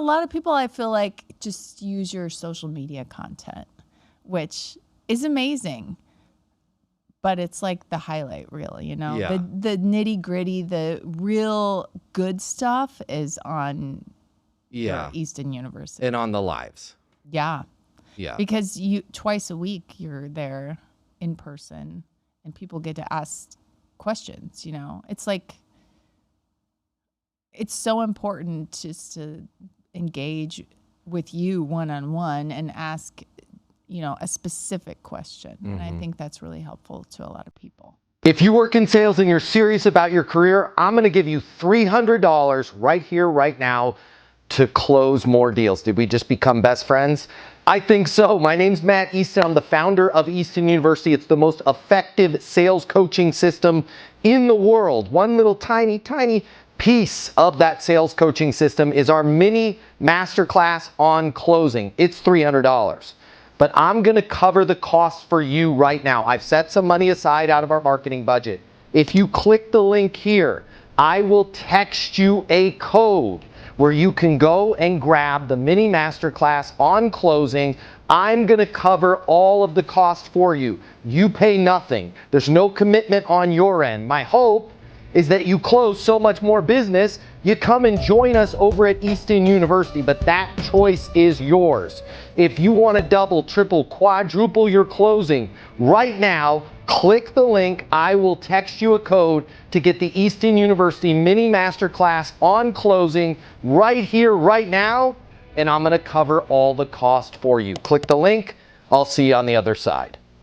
A lot of people, I feel like, just use your social media content, which is amazing. But it's like the highlight reel, you know? Yeah. The nitty gritty, the real good stuff is on your Easton University. And on the lives. Yeah. Yeah. Because twice a week you're there in person and people get to ask questions, you know? It's like, it's so important just to engage with you one-on-one and ask, you know, a specific question. And I think that's really helpful to a lot of people. If you work in sales and you're serious about your career, I'm going to give you $300 right here, right now to close more deals. Did we just become best friends? I think so. My name's Matt Easton. I'm the founder of Easton University. It's the most effective sales coaching system in the world. One little tiny piece of that sales coaching system is our mini masterclass on closing. It's $300. But I'm going to cover the cost for you right now. I've set some money aside out of our marketing budget. If you click the link here, I will text you a code where you can go and grab the mini masterclass on closing. I'm going to cover all of the cost for you. You pay nothing. There's no commitment on your end. My hope is that you close so much more business, you come and join us over at Easton University, but that choice is yours. If you want to double, triple, quadruple your closing right now, click the link. I will text you a code to get the Easton University mini masterclass on closing right here, right now, and I'm going to cover all the cost for you. Click the link. I'll see you on the other side.